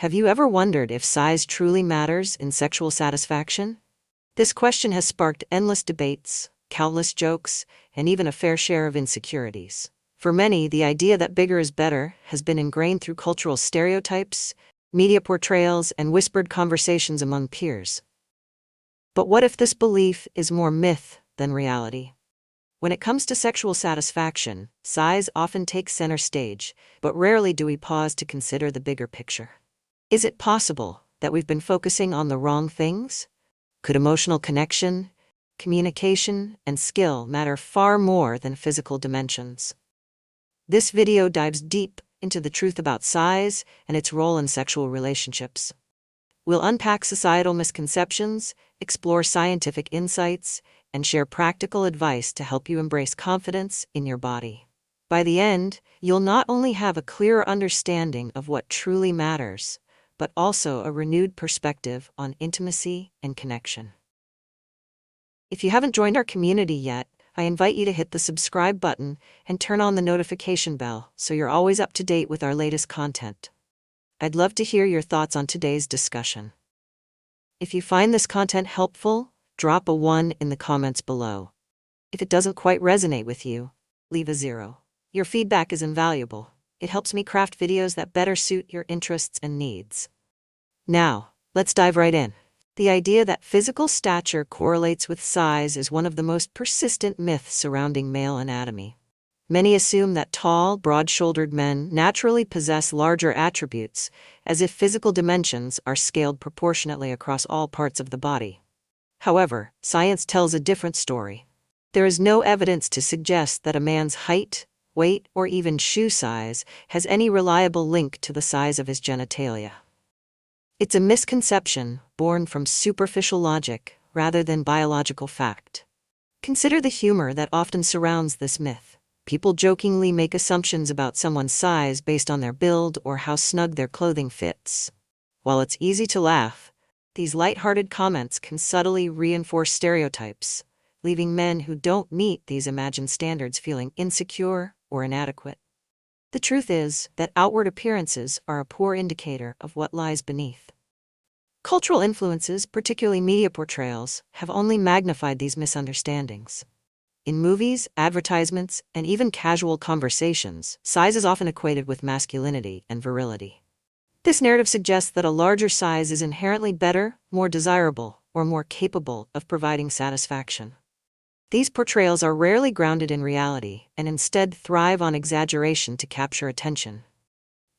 Have you ever wondered if size truly matters in sexual satisfaction? This question has sparked endless debates, countless jokes, and even a fair share of insecurities. For many, the idea that bigger is better has been ingrained through cultural stereotypes, media portrayals, and whispered conversations among peers. But what if this belief is more myth than reality? When it comes to sexual satisfaction, size often takes center stage, but rarely do we pause to consider the bigger picture. Is it possible that we've been focusing on the wrong things? Could emotional connection, communication, and skill matter far more than physical dimensions? This video dives deep into the truth about size and its role in sexual relationships. We'll unpack societal misconceptions, explore scientific insights, and share practical advice to help you embrace confidence in your body. By the end, you'll not only have a clearer understanding of what truly matters, but also a renewed perspective on intimacy and connection. If you haven't joined our community yet, I invite you to hit the subscribe button and turn on the notification bell so you're always up to date with our latest content. I'd love to hear your thoughts on today's discussion. If you find this content helpful, drop a 1 in the comments below. If it doesn't quite resonate with you, leave a 0. Your feedback is invaluable. It helps me craft videos that better suit your interests and needs. Now, let's dive right in. The idea that physical stature correlates with size is one of the most persistent myths surrounding male anatomy. Many assume that tall, broad-shouldered men naturally possess larger attributes, as if physical dimensions are scaled proportionately across all parts of the body. However, science tells a different story. There is no evidence to suggest that a man's height, weight, or even shoe size has any reliable link to the size of his genitalia. It's a misconception born from superficial logic rather than biological fact. Consider the humor that often surrounds this myth. People jokingly make assumptions about someone's size based on their build or how snug their clothing fits. While it's easy to laugh, these lighthearted comments can subtly reinforce stereotypes, leaving men who don't meet these imagined standards feeling insecure or inadequate. The truth is that outward appearances are a poor indicator of what lies beneath. Cultural influences, particularly media portrayals, have only magnified these misunderstandings. In movies, advertisements, and even casual conversations, size is often equated with masculinity and virility. This narrative suggests that a larger size is inherently better, more desirable, or more capable of providing satisfaction. These portrayals are rarely grounded in reality and instead thrive on exaggeration to capture attention.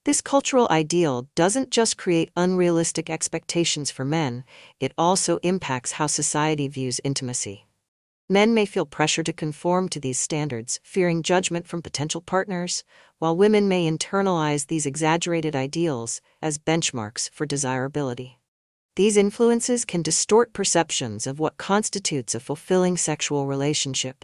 This cultural ideal doesn't just create unrealistic expectations for men, it also impacts how society views intimacy. Men may feel pressure to conform to these standards, fearing judgment from potential partners, while women may internalize these exaggerated ideals as benchmarks for desirability. These influences can distort perceptions of what constitutes a fulfilling sexual relationship,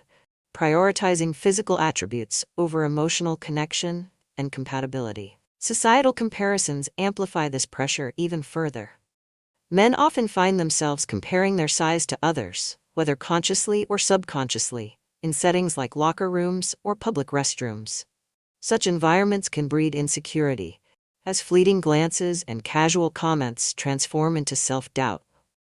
prioritizing physical attributes over emotional connection and compatibility. Societal comparisons amplify this pressure even further. Men often find themselves comparing their size to others, whether consciously or subconsciously, in settings like locker rooms or public restrooms. Such environments can breed insecurity, as fleeting glances and casual comments transform into self-doubt.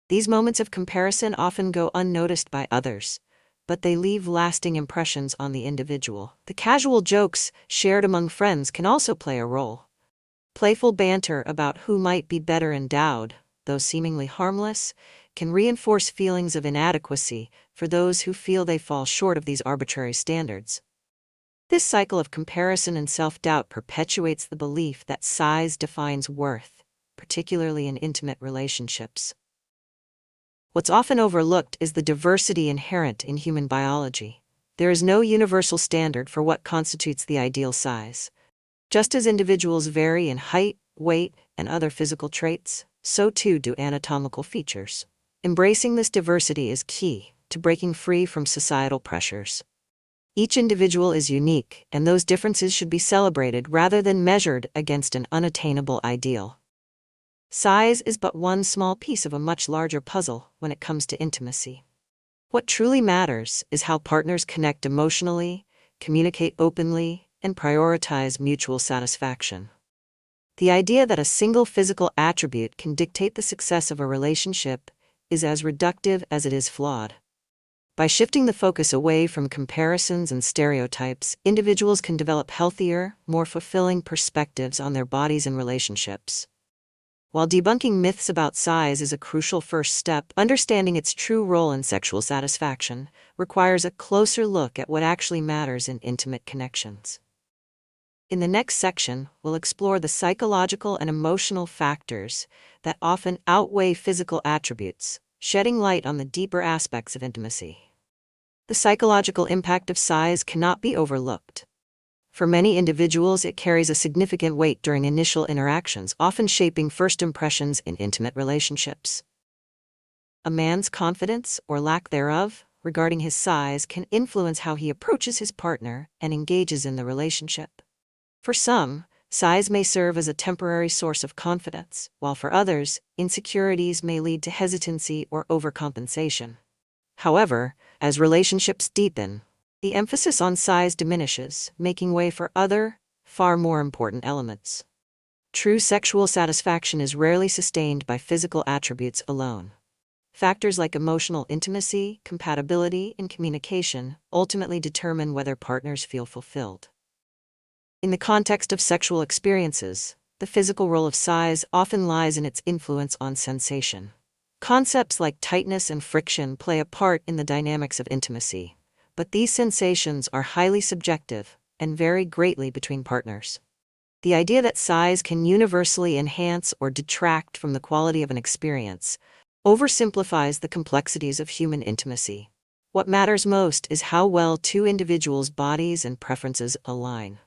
These moments of comparison often go unnoticed by others, but they leave lasting impressions on the individual. The casual jokes shared among friends can also play a role. Playful banter about who might be better endowed, though seemingly harmless, can reinforce feelings of inadequacy for those who feel they fall short of these arbitrary standards. This cycle of comparison and self-doubt perpetuates the belief that size defines worth, particularly in intimate relationships. What's often overlooked is the diversity inherent in human biology. There is no universal standard for what constitutes the ideal size. Just as individuals vary in height, weight, and other physical traits, so too do anatomical features. Embracing this diversity is key to breaking free from societal pressures. Each individual is unique, and those differences should be celebrated rather than measured against an unattainable ideal. Size is but one small piece of a much larger puzzle when it comes to intimacy. What truly matters is how partners connect emotionally, communicate openly, and prioritize mutual satisfaction. The idea that a single physical attribute can dictate the success of a relationship is as reductive as it is flawed. By shifting the focus away from comparisons and stereotypes, individuals can develop healthier, more fulfilling perspectives on their bodies and relationships. While debunking myths about size is a crucial first step, understanding its true role in sexual satisfaction requires a closer look at what actually matters in intimate connections. In the next section, we'll explore the psychological and emotional factors that often outweigh physical attributes, shedding light on the deeper aspects of intimacy. The psychological impact of size cannot be overlooked. For many individuals, it carries a significant weight during initial interactions, often shaping first impressions in intimate relationships. A man's confidence, or lack thereof, regarding his size can influence how he approaches his partner and engages in the relationship. For some, size may serve as a temporary source of confidence, while for others, insecurities may lead to hesitancy or overcompensation. However, as relationships deepen, the emphasis on size diminishes, making way for other, far more important elements. True sexual satisfaction is rarely sustained by physical attributes alone. Factors like emotional intimacy, compatibility, and communication ultimately determine whether partners feel fulfilled. In the context of sexual experiences, the physical role of size often lies in its influence on sensation. Concepts like tightness and friction play a part in the dynamics of intimacy, but these sensations are highly subjective and vary greatly between partners. The idea that size can universally enhance or detract from the quality of an experience oversimplifies the complexities of human intimacy. What matters most is how well two individuals' bodies and preferences align.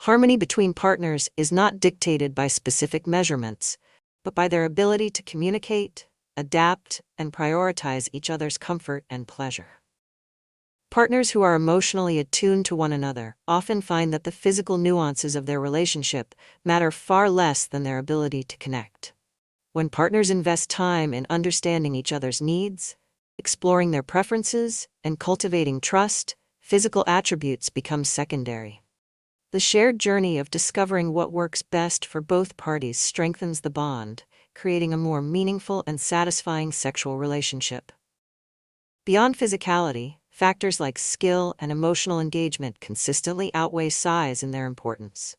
Harmony between partners is not dictated by specific measurements, but by their ability to communicate, adapt, and prioritize each other's comfort and pleasure. Partners who are emotionally attuned to one another often find that the physical nuances of their relationship matter far less than their ability to connect. When partners invest time in understanding each other's needs, exploring their preferences, and cultivating trust, physical attributes become secondary. The shared journey of discovering what works best for both parties strengthens the bond, creating a more meaningful and satisfying sexual relationship. Beyond physicality, factors like skill and emotional engagement consistently outweigh size in their importance.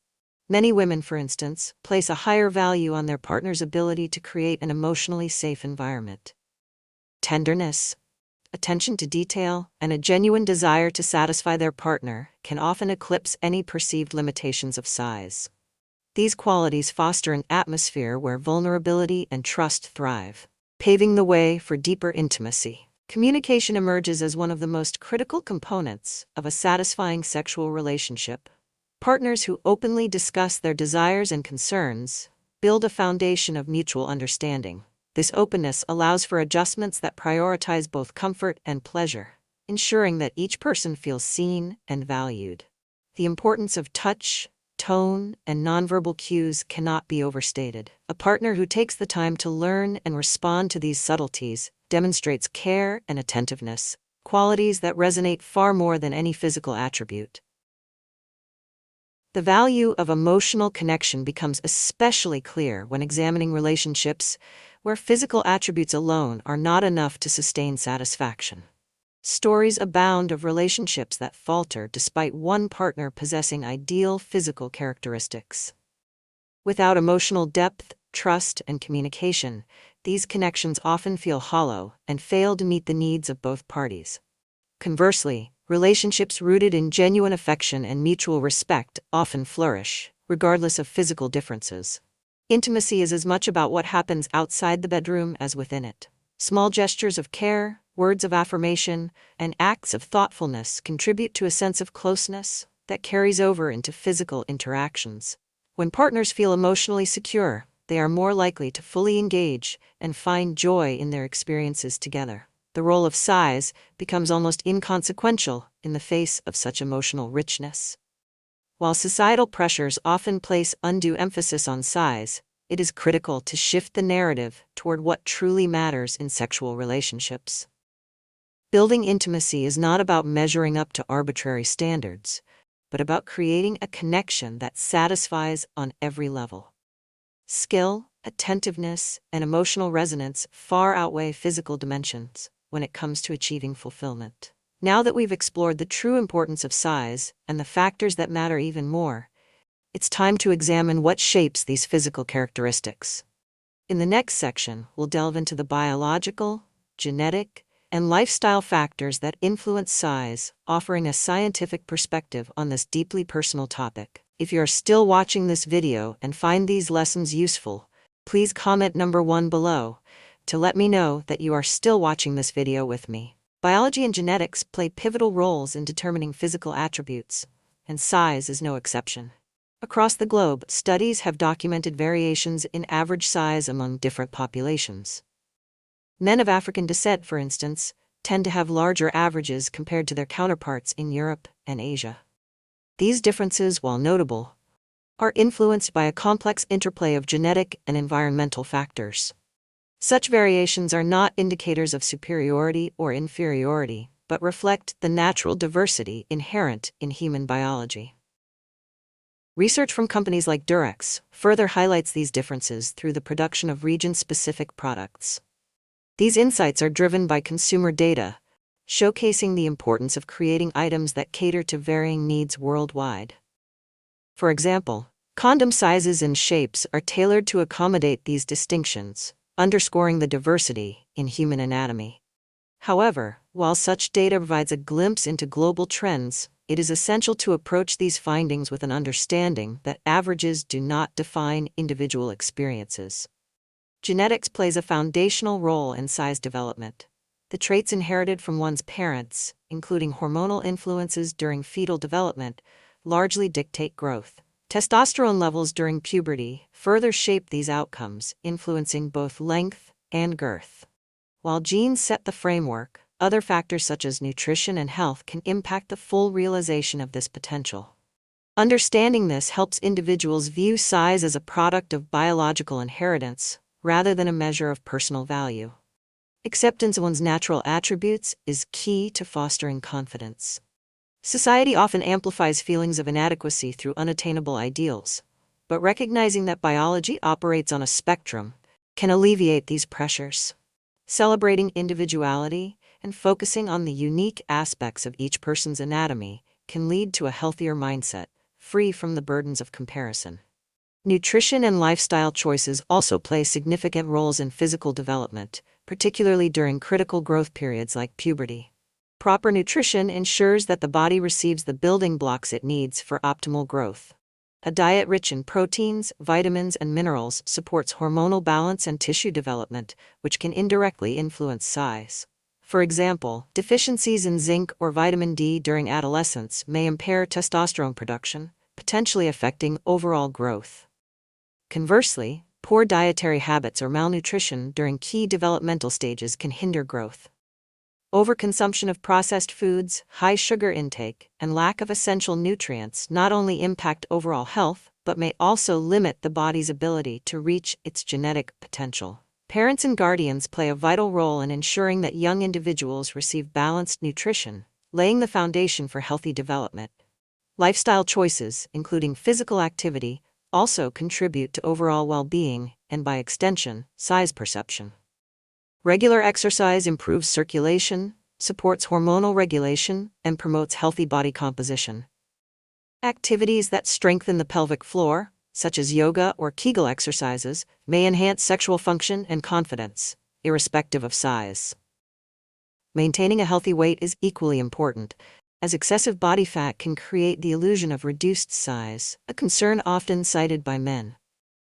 Many women, for instance, place a higher value on their partner's ability to create an emotionally safe environment. Tenderness, attention to detail, and a genuine desire to satisfy their partner can often eclipse any perceived limitations of size. These qualities foster an atmosphere where vulnerability and trust thrive, paving the way for deeper intimacy. Communication emerges as one of the most critical components of a satisfying sexual relationship. Partners who openly discuss their desires and concerns build a foundation of mutual understanding. This openness allows for adjustments that prioritize both comfort and pleasure, ensuring that each person feels seen and valued. The importance of touch, tone, and nonverbal cues cannot be overstated. A partner who takes the time to learn and respond to these subtleties demonstrates care and attentiveness, qualities that resonate far more than any physical attribute. The value of emotional connection becomes especially clear when examining relationships where physical attributes alone are not enough to sustain satisfaction. Stories abound of relationships that falter despite one partner possessing ideal physical characteristics. Without emotional depth, trust, and communication, these connections often feel hollow and fail to meet the needs of both parties. Conversely, relationships rooted in genuine affection and mutual respect often flourish, regardless of physical differences. Intimacy is as much about what happens outside the bedroom as within it. Small gestures of care, words of affirmation, and acts of thoughtfulness contribute to a sense of closeness that carries over into physical interactions. When partners feel emotionally secure, they are more likely to fully engage and find joy in their experiences together. The role of size becomes almost inconsequential in the face of such emotional richness. While societal pressures often place undue emphasis on size, it is critical to shift the narrative toward what truly matters in sexual relationships. Building intimacy is not about measuring up to arbitrary standards, but about creating a connection that satisfies on every level. Skill, attentiveness, and emotional resonance far outweigh physical dimensions when it comes to achieving fulfillment. Now that we've explored the true importance of size and the factors that matter even more, it's time to examine what shapes these physical characteristics. In the next section, we'll delve into the biological, genetic, and lifestyle factors that influence size, offering a scientific perspective on this deeply personal topic. If you are still watching this video and find these lessons useful, please comment number 1 below to let me know that you are still watching this video with me. Biology and genetics play pivotal roles in determining physical attributes, and size is no exception. Across the globe, studies have documented variations in average size among different populations. Men of African descent, for instance, tend to have larger averages compared to their counterparts in Europe and Asia. These differences, while notable, are influenced by a complex interplay of genetic and environmental factors. Such variations are not indicators of superiority or inferiority, but reflect the natural diversity inherent in human biology. Research from companies like Durex further highlights these differences through the production of region-specific products. These insights are driven by consumer data, showcasing the importance of creating items that cater to varying needs worldwide. For example, condom sizes and shapes are tailored to accommodate these distinctions, underscoring the diversity in human anatomy. However, while such data provides a glimpse into global trends, it is essential to approach these findings with an understanding that averages do not define individual experiences. Genetics plays a foundational role in size development. The traits inherited from one's parents, including hormonal influences during fetal development, largely dictate growth. Testosterone levels during puberty further shape these outcomes, influencing both length and girth. While genes set the framework, other factors such as nutrition and health can impact the full realization of this potential. Understanding this helps individuals view size as a product of biological inheritance, rather than a measure of personal value. Acceptance of one's natural attributes is key to fostering confidence. Society often amplifies feelings of inadequacy through unattainable ideals, but recognizing that biology operates on a spectrum can alleviate these pressures. Celebrating individuality and focusing on the unique aspects of each person's anatomy can lead to a healthier mindset, free from the burdens of comparison. Nutrition and lifestyle choices also play significant roles in physical development, particularly during critical growth periods like puberty. Proper nutrition ensures that the body receives the building blocks it needs for optimal growth. A diet rich in proteins, vitamins, and minerals supports hormonal balance and tissue development, which can indirectly influence size. For example, deficiencies in zinc or vitamin D during adolescence may impair testosterone production, potentially affecting overall growth. Conversely, poor dietary habits or malnutrition during key developmental stages can hinder growth. Overconsumption of processed foods, high sugar intake, and lack of essential nutrients not only impact overall health, but may also limit the body's ability to reach its genetic potential. Parents and guardians play a vital role in ensuring that young individuals receive balanced nutrition, laying the foundation for healthy development. Lifestyle choices, including physical activity, also contribute to overall well-being and, by extension, size perception. Regular exercise improves circulation, supports hormonal regulation, and promotes healthy body composition. Activities that strengthen the pelvic floor, such as yoga or Kegel exercises, may enhance sexual function and confidence, irrespective of size. Maintaining a healthy weight is equally important, as excessive body fat can create the illusion of reduced size, a concern often cited by men.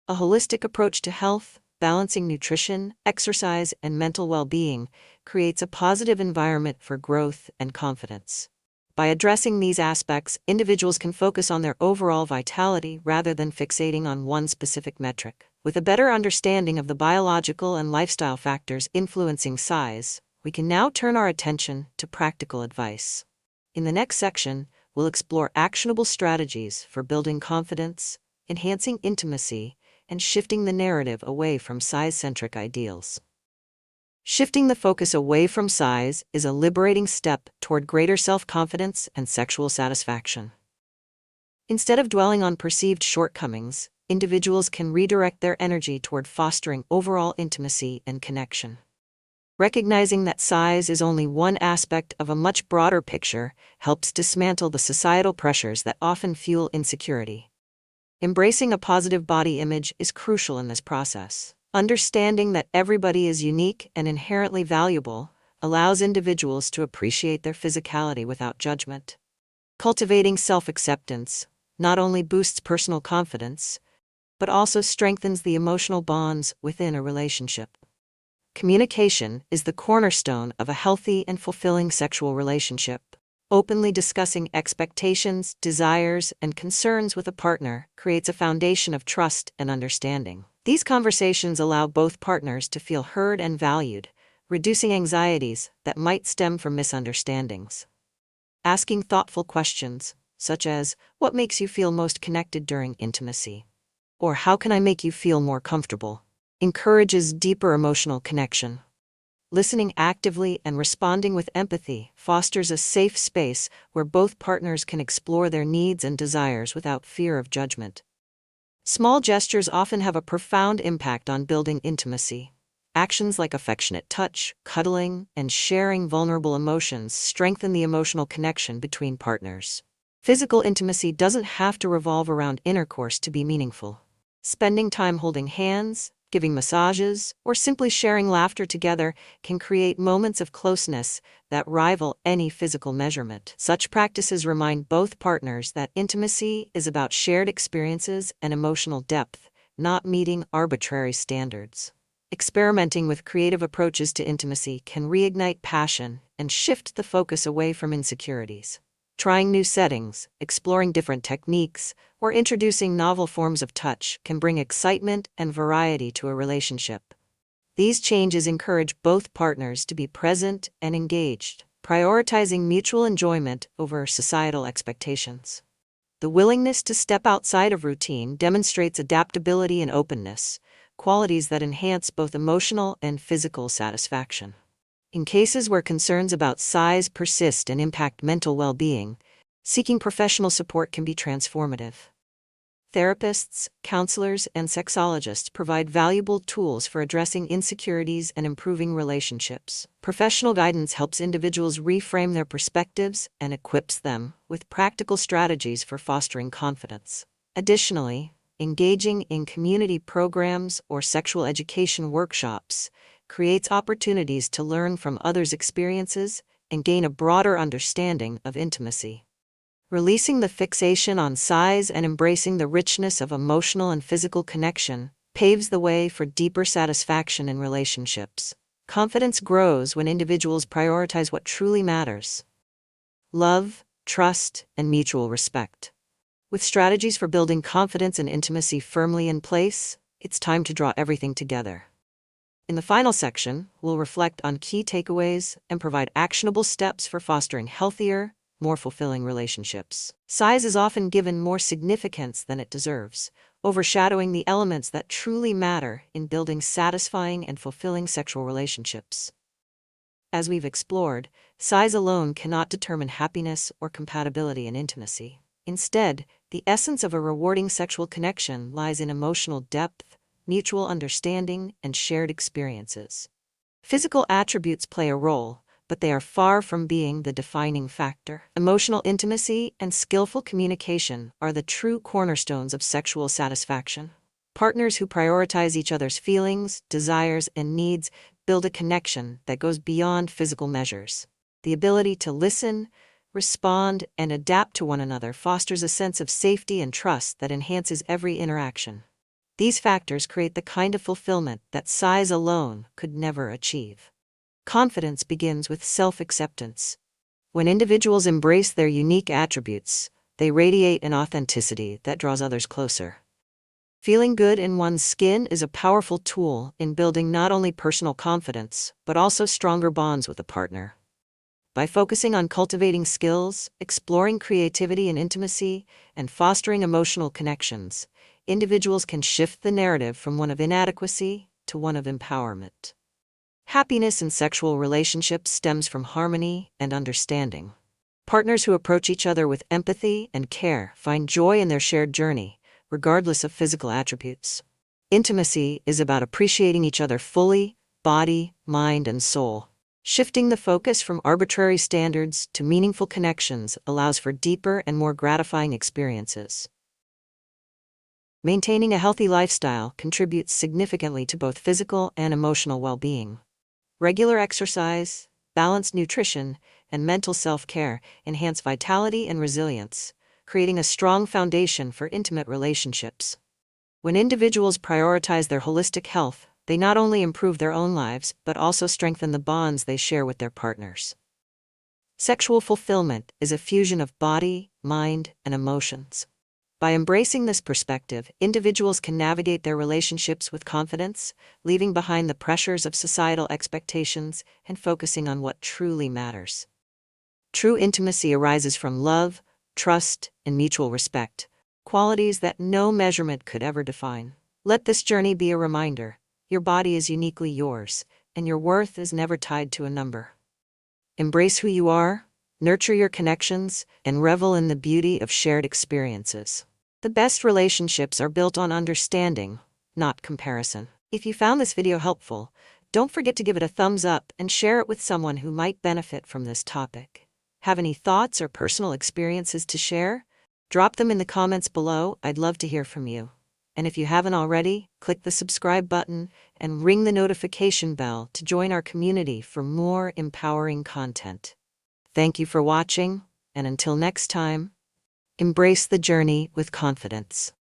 A holistic approach to health, balancing nutrition, exercise, and mental well-being, creates a positive environment for growth and confidence. By addressing these aspects, individuals can focus on their overall vitality rather than fixating on one specific metric. With a better understanding of the biological and lifestyle factors influencing size, we can now turn our attention to practical advice. In the next section, we'll explore actionable strategies for building confidence, enhancing intimacy, and shifting the narrative away from size-centric ideals. Shifting the focus away from size is a liberating step toward greater self-confidence and sexual satisfaction. Instead of dwelling on perceived shortcomings, individuals can redirect their energy toward fostering overall intimacy and connection. Recognizing that size is only one aspect of a much broader picture helps dismantle the societal pressures that often fuel insecurity. Embracing a positive body image is crucial in this process. Understanding that everybody is unique and inherently valuable allows individuals to appreciate their physicality without judgment. Cultivating self-acceptance not only boosts personal confidence, but also strengthens the emotional bonds within a relationship. Communication is the cornerstone of a healthy and fulfilling sexual relationship. Openly discussing expectations, desires, and concerns with a partner creates a foundation of trust and understanding. These conversations allow both partners to feel heard and valued, reducing anxieties that might stem from misunderstandings. Asking thoughtful questions, such as, "What makes you feel most connected during intimacy?" or "How can I make you feel more comfortable?" encourages deeper emotional connection. Listening actively and responding with empathy fosters a safe space where both partners can explore their needs and desires without fear of judgment. Small gestures often have a profound impact on building intimacy. Actions like affectionate touch, cuddling, and sharing vulnerable emotions strengthen the emotional connection between partners. Physical intimacy doesn't have to revolve around intercourse to be meaningful. Spending time holding hands, giving massages, or simply sharing laughter together can create moments of closeness that rival any physical measurement. Such practices remind both partners that intimacy is about shared experiences and emotional depth, not meeting arbitrary standards. Experimenting with creative approaches to intimacy can reignite passion and shift the focus away from insecurities. Trying new settings, exploring different techniques, or introducing novel forms of touch can bring excitement and variety to a relationship. These changes encourage both partners to be present and engaged, prioritizing mutual enjoyment over societal expectations. The willingness to step outside of routine demonstrates adaptability and openness, qualities that enhance both emotional and physical satisfaction. In cases where concerns about size persist and impact mental well-being, seeking professional support can be transformative. Therapists, counselors, and sexologists provide valuable tools for addressing insecurities and improving relationships. Professional guidance helps individuals reframe their perspectives and equips them with practical strategies for fostering confidence. Additionally, engaging in community programs or sexual education workshops creates opportunities to learn from others' experiences and gain a broader understanding of intimacy. Releasing the fixation on size and embracing the richness of emotional and physical connection paves the way for deeper satisfaction in relationships. Confidence grows when individuals prioritize what truly matters: love, trust, and mutual respect. With strategies for building confidence and intimacy firmly in place, it's time to draw everything together. In the final section, we'll reflect on key takeaways and provide actionable steps for fostering healthier, more fulfilling relationships. Size is often given more significance than it deserves, overshadowing the elements that truly matter in building satisfying and fulfilling sexual relationships. As we've explored, size alone cannot determine happiness or compatibility in intimacy. Instead, the essence of a rewarding sexual connection lies in emotional depth, mutual understanding, and shared experiences. Physical attributes play a role, but they are far from being the defining factor. Emotional intimacy and skillful communication are the true cornerstones of sexual satisfaction. Partners who prioritize each other's feelings, desires, and needs build a connection that goes beyond physical measures. The ability to listen, respond, and adapt to one another fosters a sense of safety and trust that enhances every interaction. These factors create the kind of fulfillment that size alone could never achieve. Confidence begins with self-acceptance. When individuals embrace their unique attributes, they radiate an authenticity that draws others closer. Feeling good in one's skin is a powerful tool in building not only personal confidence, but also stronger bonds with a partner. By focusing on cultivating skills, exploring creativity and intimacy, and fostering emotional connections, individuals can shift the narrative from one of inadequacy to one of empowerment. Happiness in sexual relationships stems from harmony and understanding. Partners who approach each other with empathy and care find joy in their shared journey, regardless of physical attributes. Intimacy is about appreciating each other fully, body, mind, and soul. Shifting the focus from arbitrary standards to meaningful connections allows for deeper and more gratifying experiences. Maintaining a healthy lifestyle contributes significantly to both physical and emotional well-being. Regular exercise, balanced nutrition, and mental self-care enhance vitality and resilience, creating a strong foundation for intimate relationships. When individuals prioritize their holistic health, they not only improve their own lives but also strengthen the bonds they share with their partners. Sexual fulfillment is a fusion of body, mind, and emotions. By embracing this perspective, individuals can navigate their relationships with confidence, leaving behind the pressures of societal expectations and focusing on what truly matters. True intimacy arises from love, trust, and mutual respect, qualities that no measurement could ever define. Let this journey be a reminder: your body is uniquely yours, and your worth is never tied to a number. Embrace who you are, nurture your connections, and revel in the beauty of shared experiences. The best relationships are built on understanding, not comparison. If you found this video helpful, don't forget to give it a thumbs up and share it with someone who might benefit from this topic. Have any thoughts or personal experiences to share? Drop them in the comments below. I'd love to hear from you. And if you haven't already, click the subscribe button and ring the notification bell to join our community for more empowering content. Thank you for watching, and until next time, embrace the journey with confidence.